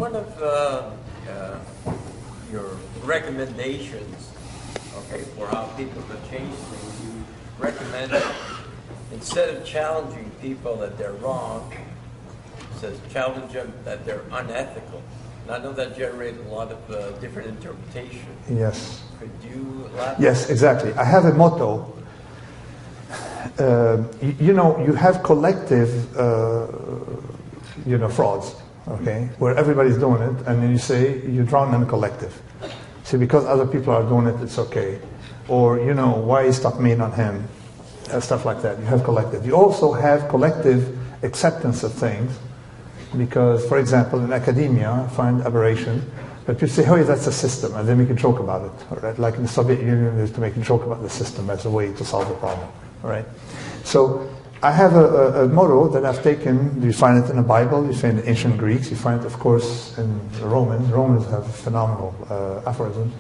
one of your recommendations, okay, for how people can change things, you recommend that instead of challenging people that they're wrong, it says challenge them that they're unethical. And I know that generates a lot of different interpretations. Yes. Could you elaborate? Yes, exactly. I have a motto. You have collective, frauds, okay, where everybody's doing it, and then you say you drown in a collective. See, because other people are doing it, it's okay. Or, why you stop me, not him, stuff like that. You have collective. You also have collective acceptance of things, because, for example, in academia, I find aberration, but people say, oh, yeah, that's a system, and they make a joke about it. All right? Like in the Soviet Union, they used to make a joke about the system as a way to solve the problem. All right? So I have a motto that I've taken. You find it in the Bible, you find it in ancient Greeks, you find it, of course, in the Romans. Romans have a phenomenal aphorism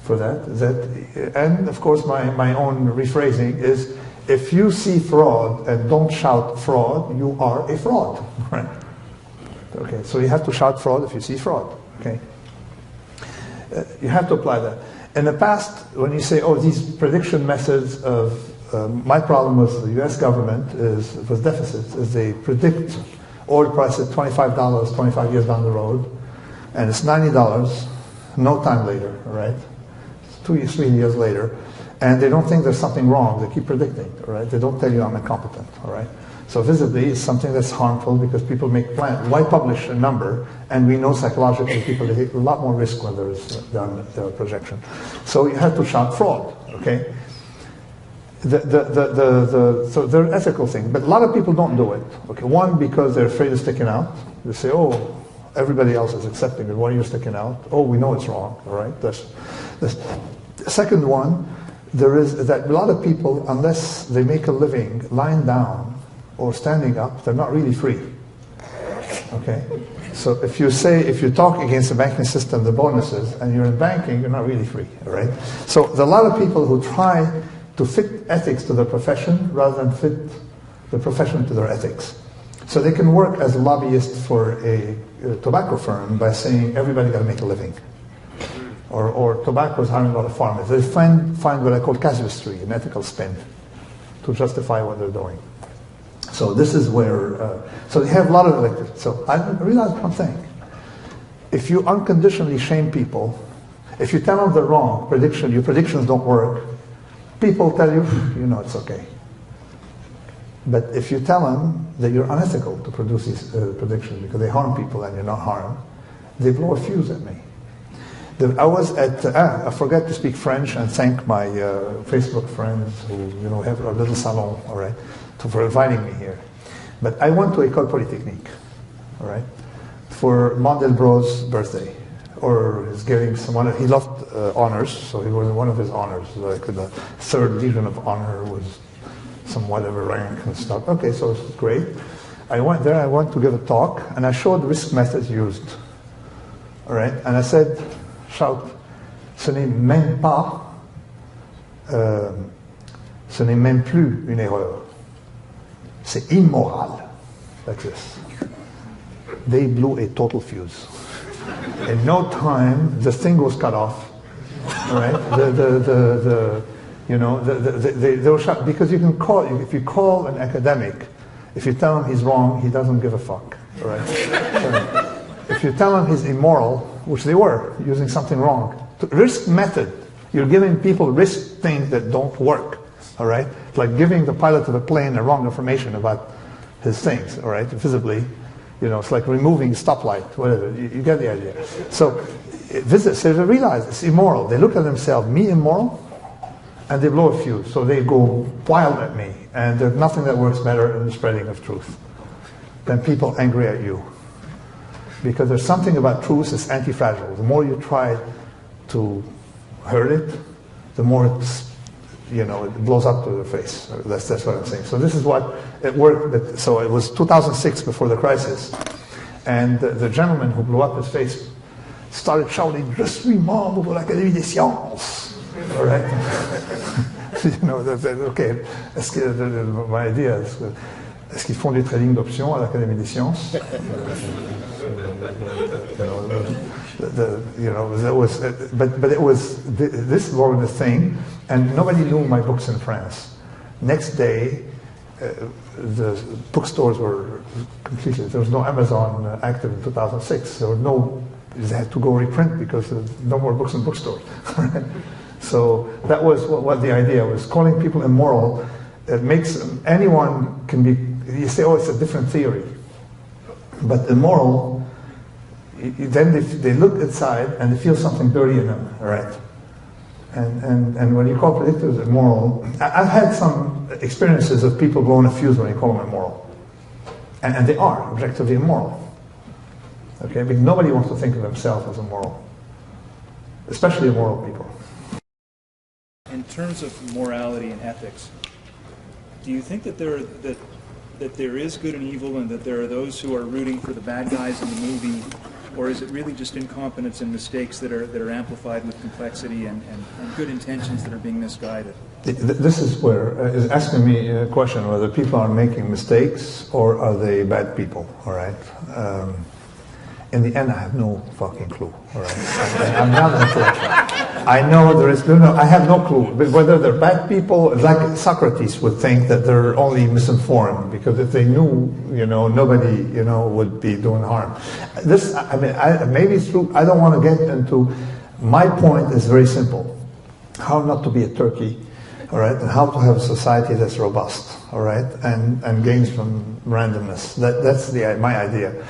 for that. And, of course, my own rephrasing is, if you see fraud and don't shout fraud, you are a fraud. Right? Okay, so you have to shout fraud if you see fraud. Okay, you have to apply that. In the past, when you say, oh, these prediction methods of my problem with the U.S. government was deficits, is they predict oil price at $25 25 years down the road, and it's $90 no time later, all right? 3 years later, and they don't think there's something wrong. They keep predicting, all right? They don't tell you I'm incompetent, all right? So visibly, it's something that's harmful because people make plans. Why publish a number? And we know psychologically people take a lot more risk when there is the projection. So you have to shout fraud, okay? So they're an ethical thing, but a lot of people don't do it. Okay, one, because they're afraid of sticking out. They say, oh, everybody else is accepting it. Why are you sticking out? Oh, we know it's wrong, all right? The second one, there is that a lot of people, unless they make a living lying down or standing up, they're not really free. Okay? So if you talk against the banking system, the bonuses, and you're in banking, you're not really free, all right? So there are a lot of people who try to fit ethics to their profession rather than fit the profession to their ethics. So they can work as a lobbyist for a tobacco firm by saying everybody got to make a living. Or tobacco is hiring a lot of farmers. They find what I call casuistry, an ethical spin, to justify what they're doing. So this is where, so they have a lot of elected. So I realized one thing. If you unconditionally shame people, if you tell them they're wrong, your predictions don't work, people tell you, it's okay. But if you tell them that you're unethical to produce these predictions because they harm people and you're not harmed, they blow a fuse at me. I was at, I forgot to speak French and thank my Facebook friends who, have a little salon, all right, for inviting me here. But I went to École Polytechnique, all right, for Mandelbrot's birthday. Or he's getting he loved honors, so he was in one of his honors, like the 3rd Legion of Honor was some whatever rank and stuff. Okay, so it's great. I went there, I went to give a talk, and I showed risk methods used. All right, and I said, shout, ce n'est même pas, ce n'est même plus une erreur. C'est immoral. Like this. They blew a total fuse. In no time, the thing was cut off. All right, they were shut because you can call if you call an academic, if you tell him he's wrong, he doesn't give a fuck. All right. So, if you tell him he's immoral, which they were using something wrong, risk method, you're giving people risk things that don't work. All right, it's like giving the pilot of a plane the wrong information about his things. All right, visibly. It's like removing stoplight, whatever. You get the idea. So they realize it's immoral. They look at themselves, me immoral, and they blow a fuse. So they go wild at me. And there's nothing that works better in the spreading of truth than people angry at you. Because there's something about truth that's anti-fragile. The more you try to hurt it, the more it blows up to the face. That's what I'm saying. So this is what it worked. So it was 2006 before the crisis. And the gentleman who blew up his face started shouting, Je suis membre de l'Académie des Sciences. All right? Okay. My idea is, est-ce qu'ils font du trading d'options à l'Académie des Sciences? But it was this was the thing, and nobody knew my books in France. Next day, the bookstores were completely. There was no Amazon active in 2006. There was no. They had to go reprint because there no more books in bookstores. So that was what the idea was. Calling people immoral, it makes anyone can be. You say, oh, it's a different theory, but immoral. Then they look inside and they feel something dirty in them, right? And when you call predictors immoral, I've had some experiences of people blowing a fuse when you call them immoral, and they are objectively immoral. Okay, because nobody wants to think of themselves as immoral, especially immoral people. In terms of morality and ethics, do you think that there is good and evil, and that there are those who are rooting for the bad guys in the movie, or is it really just incompetence and mistakes that are amplified with complexity and good intentions that are being misguided? This is where is asking me a question whether people are making mistakes or are they bad people. All right. In the end, I have no fucking clue. All right. I'm not an intellectual. I know there is no. I have no clue. But whether they're bad people, like Socrates would think that they're only misinformed because if they knew, nobody, would be doing harm. This, maybe it's true. I don't want to get into. My point is very simple: how not to be a turkey, all right, and how to have a society that's robust, all right, and gains from randomness. That's my idea.